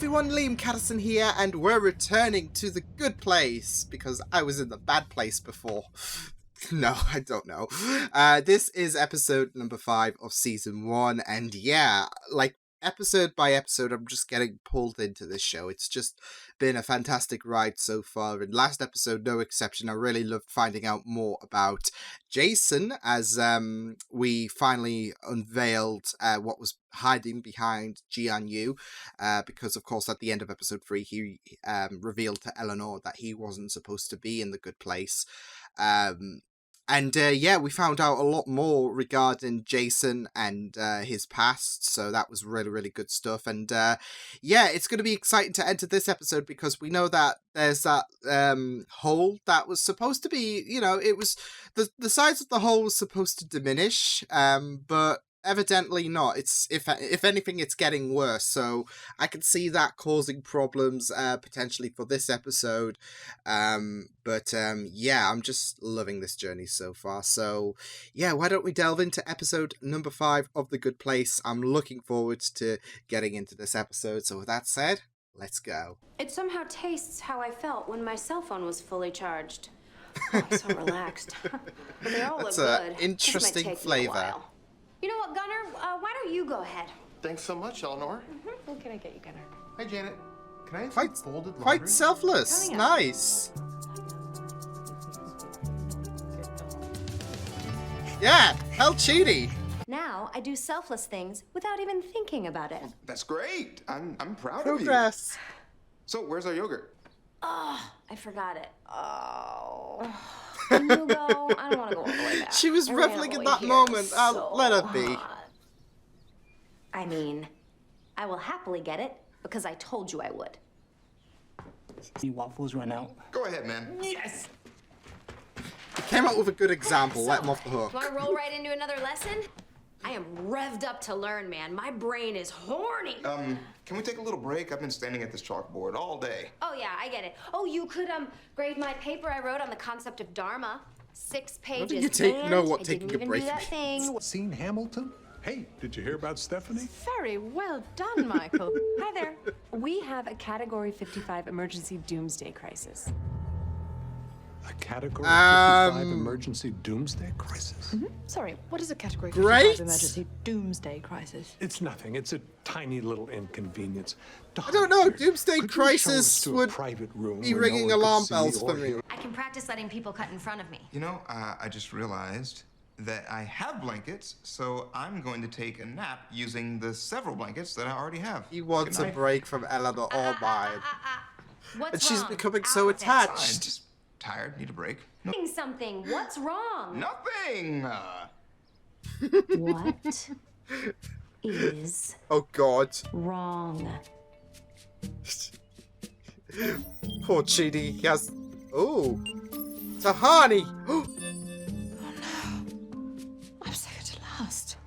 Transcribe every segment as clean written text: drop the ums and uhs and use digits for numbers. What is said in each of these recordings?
everyone, Liam Caddison here, and we're returning to the good place, because I was in the bad place before. No, I don't know. This is episode number 5 of season 1, and yeah, like, episode by episode, I'm just getting pulled into this show. It's just been a fantastic ride so far, and last episode, no exception. I really loved finding out more about Jason as we finally unveiled what was hiding behind Jian Yu, because of course at the end of episode 3 he revealed to Eleanor that he wasn't supposed to be in the good place. And yeah, we found out a lot more regarding Jason and his past, so that was really, really good stuff. And yeah, it's going to be exciting to enter this episode because we know that there's that hole that was supposed to be, you know, it was, the size of the hole was supposed to diminish, but evidently not. It's if anything, it's getting worse. So I can see that causing problems potentially for this episode. But yeah, I'm just loving this journey so far. So yeah, why don't we delve into episode number 5 of The Good Place? I'm looking forward to getting into this episode. So with that said, let's go. It somehow tastes how I felt when my cell phone was fully charged. Oh, I'm so relaxed. But they all That's look an good. interesting flavor. You know what, Gunnar? Why don't you go ahead? Thanks so much, Eleanor. What can I get you, Gunnar? Hi, Janet. Can I have Quite, some folded laundry? quite selfless. Coming up. Nice. Yeah, hell cheaty. Now I do selfless things without even thinking about it. That's great. I'm proud of Progress. you. So, where's our yogurt? Oh, I forgot it. Oh. Can you go? I don't want to go all the way back. She was I ran reveling all in the way that here. moment. So Let her be. hot. I mean, I will happily get it because I told you I would. See waffles run out. Go ahead, man. Yes! He came out with a good example. So, Let him off the hook. Want to roll right into another lesson? I am revved up to learn, man. My brain is horny. Can we take a little break? I've been standing at this chalkboard all day. Oh, yeah, I get it. Oh, you could, grade my paper I wrote on the concept of Dharma. 6 pages. think you know and what I taking didn't a even break do that means. thing. Seen Hamilton? Hey, did you hear about Stephanie? Very well done, Michael. Hi there. We have a Category 55 emergency doomsday crisis. A Category 55 emergency doomsday crisis? Sorry, what is a Category Great. 55 emergency doomsday crisis? It's nothing. It's a tiny little inconvenience. I don't know. Doomsday Could you show us crisis to a would private room be where no ringing one could alarm see bells or for me. hear? I can practice letting people cut in front of me. You know, I just realized that I have blankets, so I'm going to take a nap using the several blankets that I already have. He wants Good a night. break from Eleanor Allbine. What's And she's wrong? becoming Out so with it. Fine, attached. just tired, need a break. No, Doing something. What's wrong? nothing. What is Oh god. wrong? Poor Chidi. He has... Oh. Tahani. I'm second to last.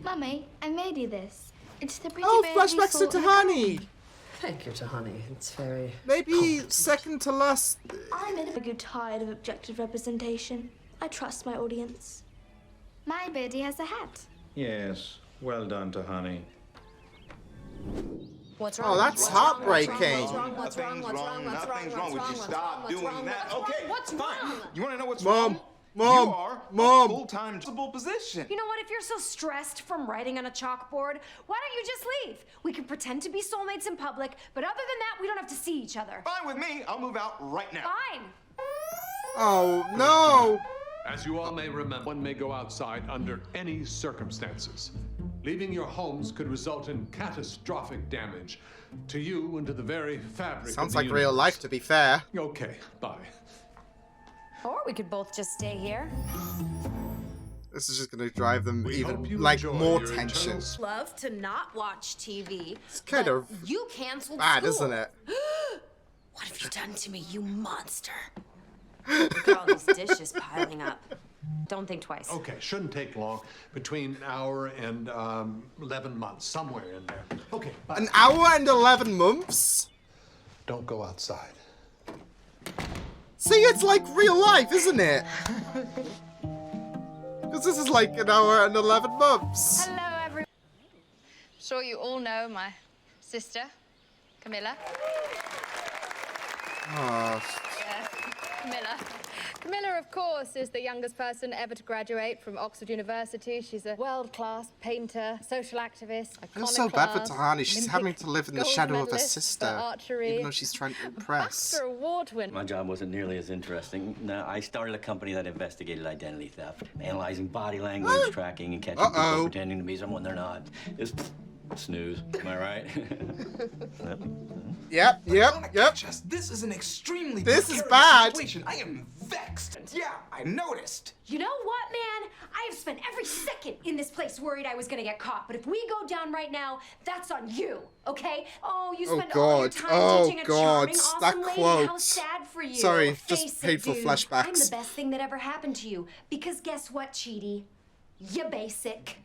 Mummy, I made you this. It's the pretty Oh, bear flashbacks we to saw in the Tahani. Thank you, Tahani. It's very... Maybe second to last. I'm a bit tired of objective representation. I trust my audience. My birdie has a hat. Yes, well done, Tahani. What's Oh, that's heartbreaking. Nothing's wrong. Would you stop doing that? Okay, What's fine. wrong? You want to know what's Mom, wrong? Mom, you are Mom. a full-time position. You know what? If you're so stressed from writing on a chalkboard, why don't you just leave? We can pretend to be soulmates in public, but other than that, we don't have to see each other. Fine with me. I'll move out right now. Fine. Oh no. As you all may remember, one may go outside under any circumstances. Leaving your homes could result in catastrophic damage to you and to the very fabric Sounds of the like real universe. life, to be fair. Okay, bye. Or we could both just stay here. This is just gonna drive them We even hope you like enjoy more your tension. eternal Love to not watch TV. It's kind but of you canceled bad, school. isn't it? What have you done to me, you monster? Look at all these dishes piling up. Don't think twice. Okay, shouldn't take long. Between an hour and 11 months, somewhere in there. Okay, bye. An hour and 11 months? Don't go outside. See, it's like real life, isn't it? Because this is like an hour and 11 months. Hello, everyone. Sure you all know my sister, Camilla. Oh, Yes, Camilla. Camilla, of course, is the youngest person ever to graduate from Oxford University. She's a world-class painter, social activist, I feel so bad for iconoclast, Tahani. She's Olympic having to live in the gold shadow of her medalist for sister, archery, even though she's trying to impress. BAFTA award winner. My job wasn't nearly as interesting. No, I started a company that investigated identity theft, analyzing body language, tracking, and catching people pretending to be someone they're not. It's snooze. Am I right? Yep. This is an extremely This is precarious bad. situation. I am vexed. Yeah, I noticed. You know what, man? I have spent every second in this place worried I was gonna get caught. But if we go down right now, that's on you, okay? Oh, you spend all your time teaching a charming, awesome that lady. quote. How sad for you. Sorry, Face just it, painful dude. flashbacks. I'm the best thing that ever happened to you. Because guess what, Cheaty? You're basic.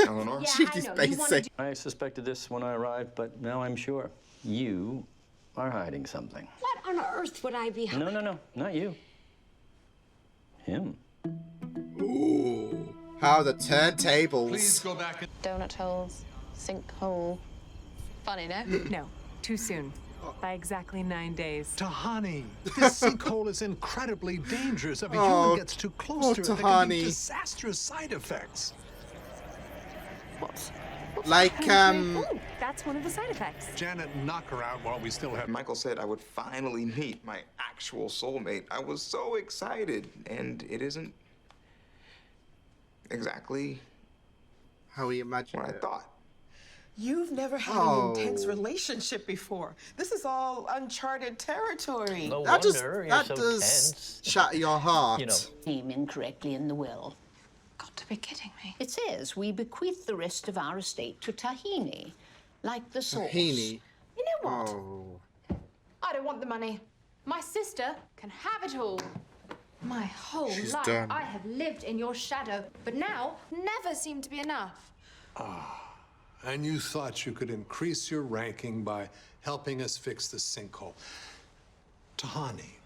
Eleanor? Yeah, Cheaty's I know. You wanna basic. I suspected this when I arrived, but now I'm sure. You are hiding something. What on earth would I be hiding? No, not you. Him. Ooh. How the turntables. Please go back and... Donut holes, sinkhole. Funny, no? No, too soon. By exactly 9 days. Tahani, this sinkhole is incredibly dangerous. If a Oh, human gets too close to it, there can Tahani. be disastrous side effects. What? Like, Ooh, that's one of the side effects. Janet, knock her out while we still have... Michael said I would finally meet my actual soulmate. I was so excited, and it isn't exactly how we imagined what I it. thought. You've never had an intense relationship before. This is all uncharted territory. No That does, wonder you're that so does tense. shatter your heart. You know. Name incorrectly in the will. Got to be kidding me. It says we bequeath the rest of our estate to Tahini, like the source. Tahini. You know what? Oh. I don't want the money. My sister can have it all. My whole She's life done. I have lived in your shadow, but now never seemed to be enough. And you thought you could increase your ranking by helping us fix the sinkhole. Tahani,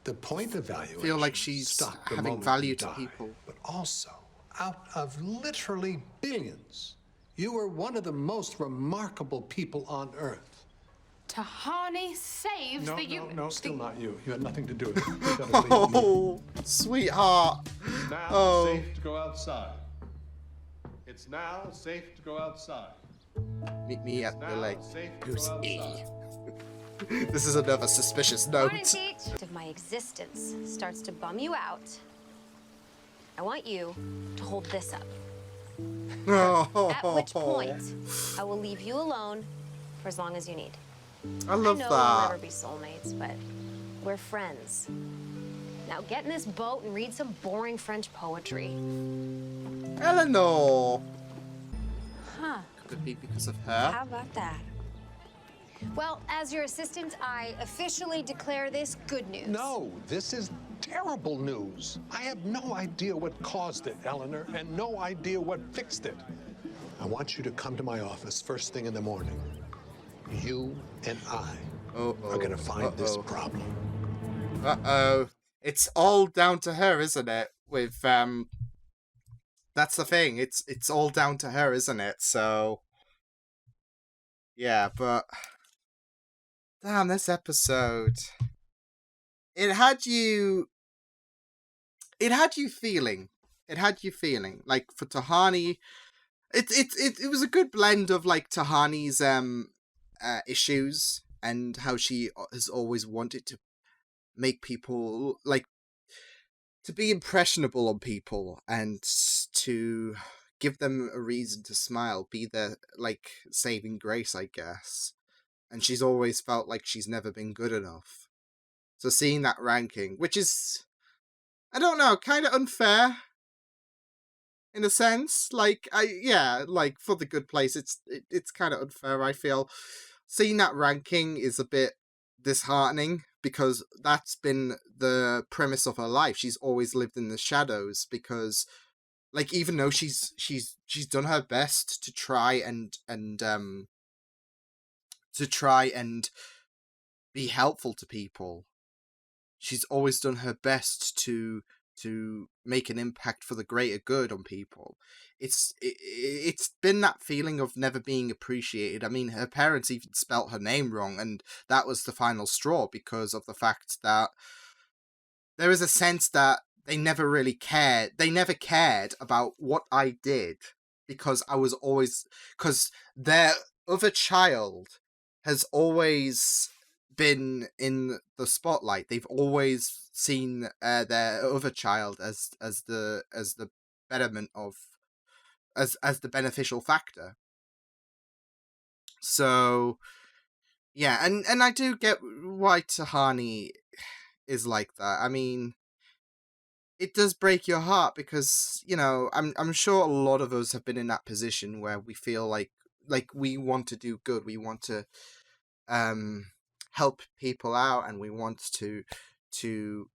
the point evaluation Feel like she's stopped the having moment value you to died. people. But also, out of literally billions, you were one of the most remarkable people on Earth. Tahani saves No, the human. no, still not you. You had nothing to do with it. You gotta believe me. Oh, sweetheart. It's now Oh. safe to go outside. It's now safe to go outside. Meet me at the Now lake. safe to Who's go E? outside. This is another suspicious note. If my existence starts to bum you out, I want you to hold this up. At which point, I will leave you alone for as long as you need. I love I know we'll that. never be soulmates, but we're friends. Now get in this boat and read some boring French poetry. Eleanor. Huh. Could it be because of her? How about that? Well, as your assistant, I officially declare this good news. No, this is terrible news. I have no idea what caused it, Eleanor, and no idea what fixed it. I want you to come to my office first thing in the morning. You and I are gonna find this problem. Uh-oh. It's all down to her, isn't it? With, that's the thing. It's all down to her, isn't it? So, yeah, but... Damn, this episode... It had you feeling. It had you feeling. Like, for Tahani... It was a good blend of, like, Tahani's, issues and how she has always wanted to make people, like, to be impressionable on people and to give them a reason to smile, be their, like, saving grace, I guess. And she's always felt like she's never been good enough. So seeing that ranking, which is, I don't know, kind of unfair in a sense. Like, like, for the good place, it's kind of unfair, I feel. Seeing that ranking is a bit disheartening because that's been the premise of her life. She's always lived in the shadows because, like, even though she's done her best to try and be helpful to people, she's always done her best to to make an impact for the greater good on people. It's been that feeling of never being appreciated. I mean, her parents even spelt her name wrong, and that was the final straw because of the fact that there is a sense that they never really cared. They never cared about what I did because I was always, because their other child has always been in the spotlight. They've always seen their other child as the betterment of, as the beneficial factor. So yeah, and I do get why Tahani is like that. I mean, it does break your heart because, you know, I'm sure a lot of us have been in that position where we feel like we want to do good, we want to help people out, and we want to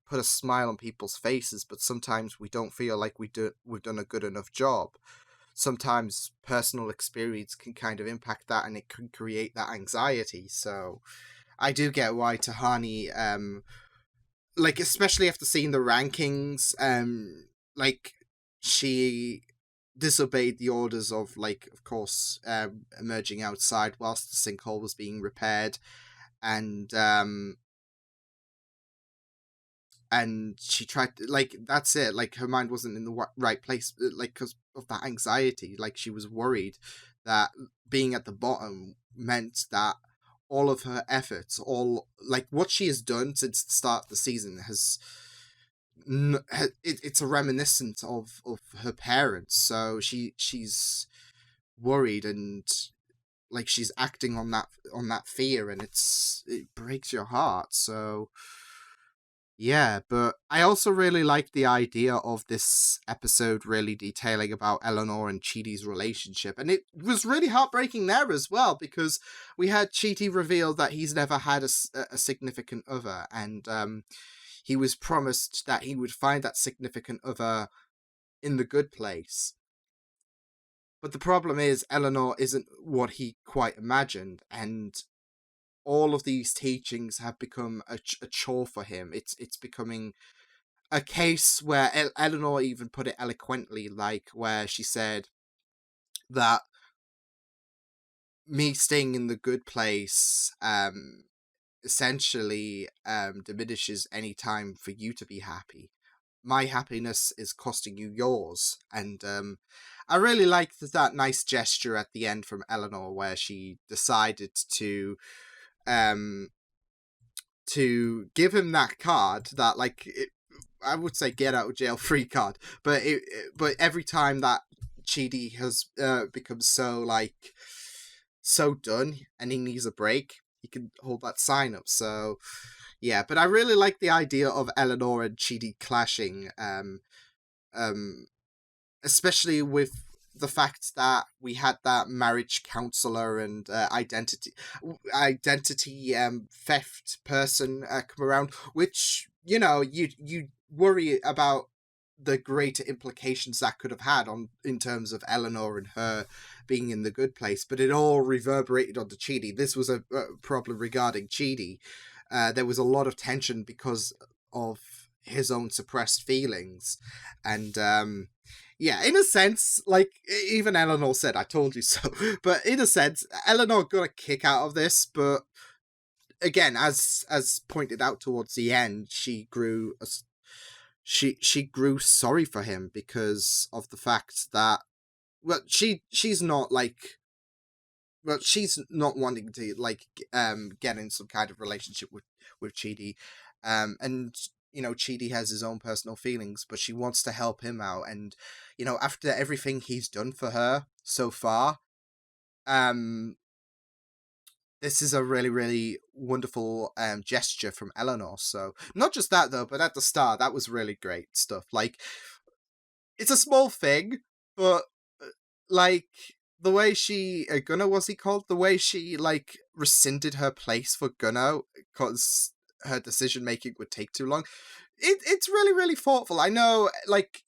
put a smile on people's faces, but sometimes we don't feel like we've done a good enough job. Sometimes personal experience can kind of impact that, and it can create that anxiety. So I do get why Tahani, like, especially after seeing the rankings, like, she disobeyed the orders of, like, of course, emerging outside whilst the sinkhole was being repaired, and she tried to, like, that's it, like, her mind wasn't in the right place, like, because of that anxiety. Like, she was worried that being at the bottom meant that all of her efforts, all, like, what she has done since the start of the season it's a reminiscent of her parents. So she's worried, and, like, she's acting on that fear, and it breaks your heart. So yeah, but I also really like the idea of this episode really detailing about Eleanor and Chidi's relationship. And it was really heartbreaking there as well, because we had Chidi reveal that he's never had a significant other, and he was promised that he would find that significant other in the good place. But the problem is, Eleanor isn't what he quite imagined, and all of these teachings have become a chore for him. It's becoming a case where Eleanor even put it eloquently, like, where she said that me staying in the good place essentially diminishes any time for you to be happy. My happiness is costing you yours. And I really liked that nice gesture at the end from Eleanor, where she decided to give him that card that, like, I would say get out of jail free card, but but every time that Chidi has become so, like, so done and he needs a break, he can hold that sign up. So yeah, but I really like the idea of Eleanor and Chidi clashing, especially with the fact that we had that marriage counselor and identity theft person come around, which, you know, you worry about the greater implications that could have had on, in terms of Eleanor and her being in the good place, but it all reverberated onto Chidi. This was a problem regarding Chidi. There was a lot of tension because of his own suppressed feelings, and yeah, in a sense, like, even Eleanor said, I told you so. But in a sense, Eleanor got a kick out of this, but again, as pointed out towards the end, she grew sorry for him because of the fact that, well, she's not like, well, she's not wanting to, like, get in some kind of relationship with Chidi, and, you know, Chidi has his own personal feelings, but she wants to help him out. And, you know, after everything he's done for her so far, this is a really, really wonderful gesture from Eleanor. So not just that though, but at the start, that was really great stuff. Like, it's a small thing, but like, the way she, Gunnar, was he called? The way she, like, rescinded her place for Gunnar because her decision making would take too long. It's really, really thoughtful. I know, like,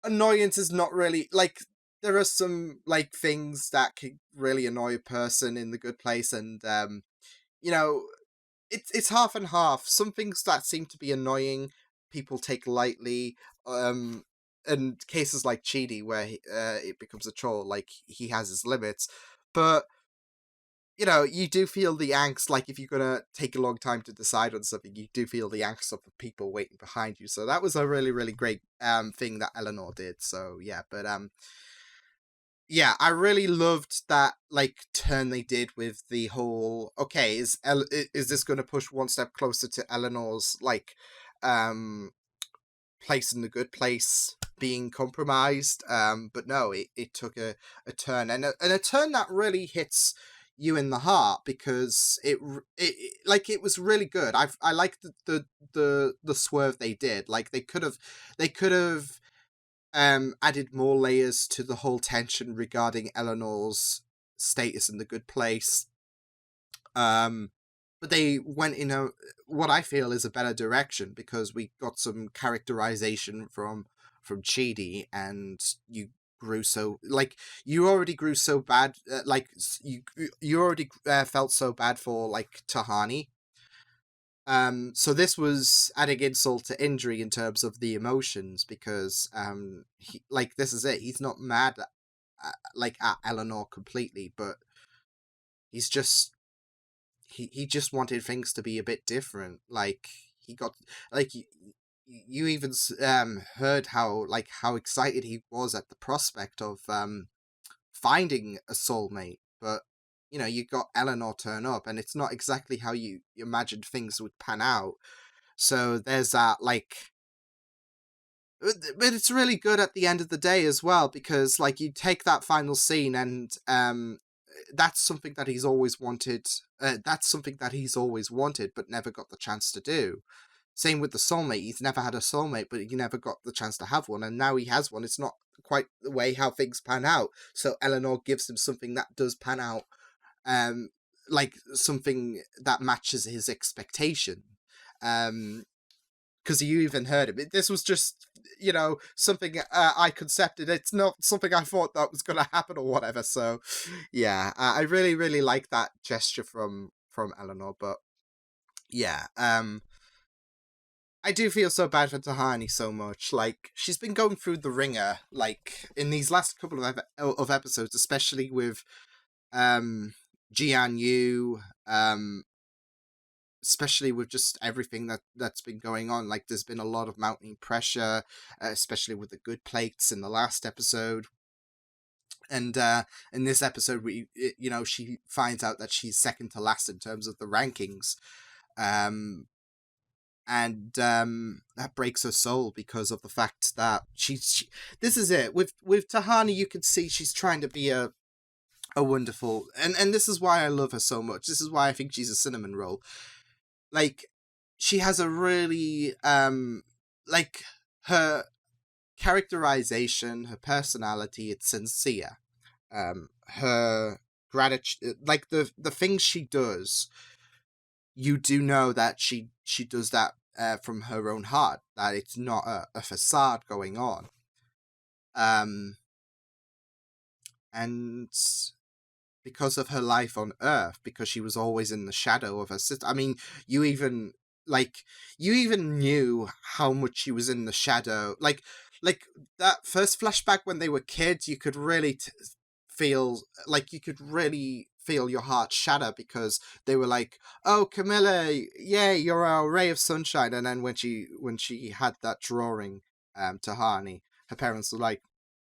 annoyance is not really, like, there are some, like, things that can really annoy a person in the good place, and you know, it's half and half. Some things that seem to be annoying people take lightly. And cases like Chidi, where it becomes a troll, like he has his limits, but you do feel the angst. Like if you're gonna take a long time to decide on something, you do feel the angst of the people waiting behind you. So that was a really, really great thing that Eleanor did. So yeah, but yeah, I really loved that like turn they did with the whole. Okay, is this gonna push one step closer to Eleanor's like place in the good place being compromised? But no, it took a turn, and a turn that really hits you in the heart, because it was really good. I like the swerve they did. Like they could have added more layers to the whole tension regarding Eleanor's status in the good place. But they went in what I feel is a better direction, because we got some characterization from Chidi, and you already grew so bad, you already felt so bad for like Tahani. So this was adding insult to injury in terms of the emotions, because this is it. He's not mad at Eleanor completely, but he's just he just wanted things to be a bit different. Like he got like you even heard how excited he was at the prospect of finding a soulmate, but you got Eleanor turn up, and it's not exactly how you imagined things would pan out. So there's that but it's really good at the end of the day as well, because you take that final scene, and that's something that he's always wanted. That's something that he's always wanted, but never got the chance to do. Same with the soulmate. He's never had a soulmate, but he never got the chance to have one, and now he has one. It's not quite the way how things pan out. So Eleanor gives him something that does pan out, something that matches his expectation. Because you even heard him. This was just, something I concepted. It's not something I thought that was going to happen or whatever. So, yeah, I really, really like that gesture from Eleanor. But yeah, I do feel so bad for Tahani so much. Like, she's been going through the ringer, in these last couple of episodes, especially with Jian Yu, especially with just everything that's been going on. Like, there's been a lot of mounting pressure, especially with the good plates in the last episode. And in this episode, she finds out that she's second to last in terms of the rankings. And that breaks her soul, because of the fact that she this is it. With Tahani, you can see she's trying to be a wonderful, and this is why I love her so much. This is why I think she's a cinnamon roll. Like, she has a really her characterization, her personality, it's sincere. Her gratitude, the things she does, you do know that she does that from her own heart, that it's not a facade going on. And because of her life on Earth, because she was always in the shadow of her sister. I mean, you even knew how much she was in the shadow. Like that first flashback when they were kids, you could really feel your heart shatter, because they were like, "Oh, Camilla, yeah, you're our ray of sunshine." And then when she had that drawing, Tahani, her parents were like,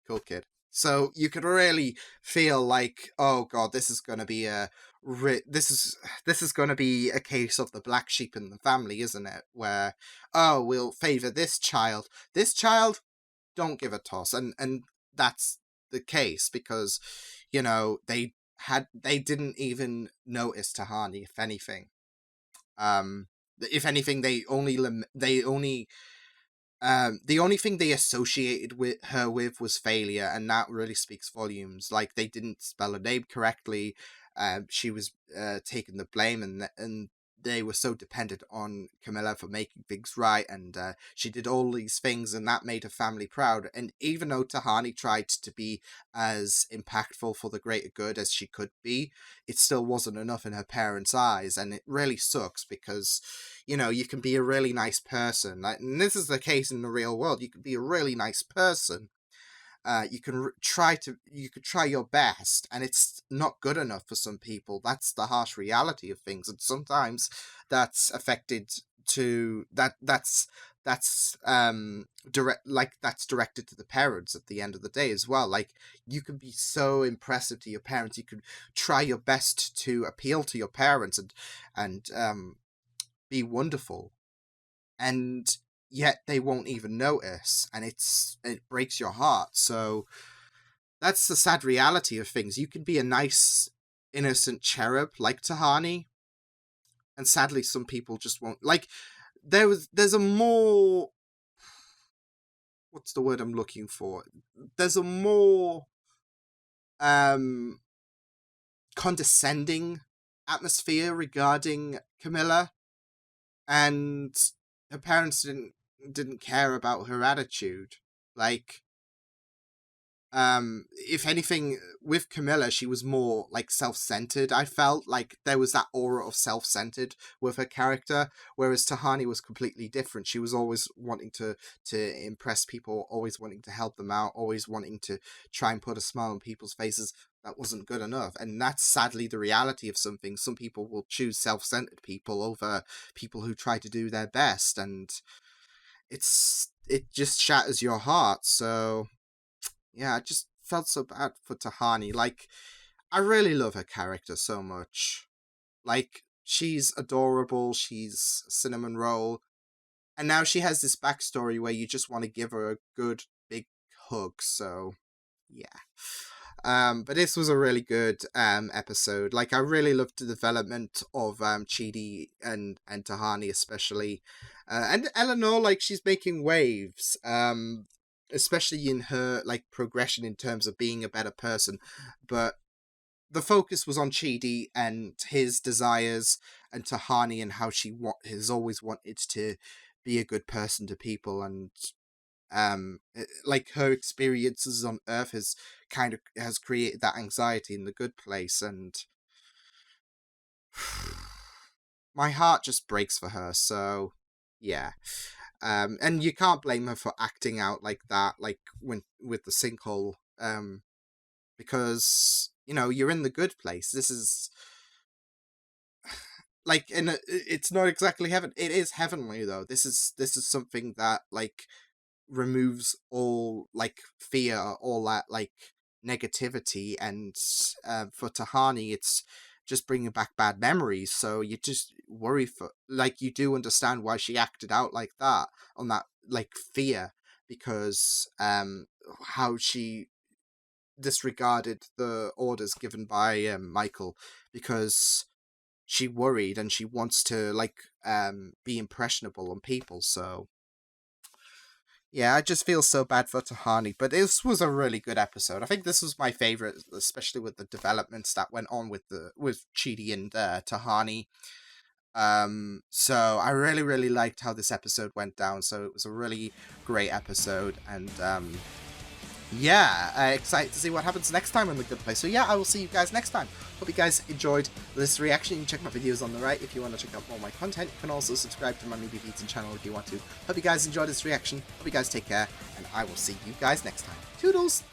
"Cool kid." So you could really feel like, oh god, this is going to be this is going to be a case of the black sheep in the family, isn't it? Where, oh, we'll favor this child. This child, don't give a toss. And that's the case, because they didn't even notice Tahani. If anything, they only the only thing they associated with her was failure, and that really speaks volumes. Like, they didn't spell her name correctly. She was taking the blame, and they were so dependent on Camilla for making things right, and she did all these things, and that made her family proud. And even though Tahani tried to be as impactful for the greater good as she could be, it still wasn't enough in her parents' eyes, and it really sucks because, you know, you can be a really nice person, and this is the case in the real world. You can be a really nice person. You can you could try your best, and it's not good enough for some people. That's the harsh reality of things, and sometimes that's affected to that's that's directed to the parents at the end of the day as well. Like, you can be so impressive to your parents, you could try your best to appeal to your parents and be wonderful, and yet they won't even notice, and it breaks your heart. So that's the sad reality of things. You can be a nice, innocent cherub like Tahani, and sadly some people just won't. Like, there's a more, what's the word I'm looking for? There's a more condescending atmosphere regarding Camilla, and her parents didn't care about her attitude. Like, if anything, with Camilla, she was more like self-centered. I felt like there was that aura of self-centered with her character, whereas Tahani was completely different. She was always wanting to impress people, always wanting to help them out, always wanting to try and put a smile on people's faces. That wasn't good enough, and that's sadly the reality of something. Some people will choose self-centered people over people who try to do their best, and it just shatters your heart. So yeah, I just felt so bad for Tahani. Like, I really love her character so much. Like, she's adorable, she's a cinnamon roll, and now she has this backstory where you just want to give her a good big hug. So yeah. But this was a really good episode. Like, I really loved the development of Chidi and Tahani especially. And Eleanor, like, she's making waves. Especially in her, like, progression in terms of being a better person. But the focus was on Chidi and his desires, and Tahani and how she has always wanted to be a good person to people, and like, her experiences on Earth has created that anxiety in the good place, and my heart just breaks for her. So yeah. And you can't blame her for acting out like that, like with the sinkhole, because, you know, you're in the good place. This is like, it's not exactly heaven. It is heavenly though. This is something that, like, removes all, like, fear, all that, like, negativity, and for Tahani, it's just bringing back bad memories. So you just worry for, like, you do understand why she acted out like that, on that, like, fear, because how she disregarded the orders given by Michael, because she worried and she wants to, like, be impressionable on people. So yeah, I just feel so bad for Tahani, but this was a really good episode. I think this was my favorite, especially with the developments that went on with Chidi and Tahani. So I really, really liked how this episode went down. So it was a really great episode, and yeah, excited to see what happens next time on The Good Place. So yeah, I will see you guys next time. Hope you guys enjoyed this reaction. You can check my videos on the right if you want to check out more of my content. You can also subscribe to my Movie Beats channel if you want to. Hope you guys enjoyed this reaction. Hope you guys take care, and I will see you guys next time. Toodles!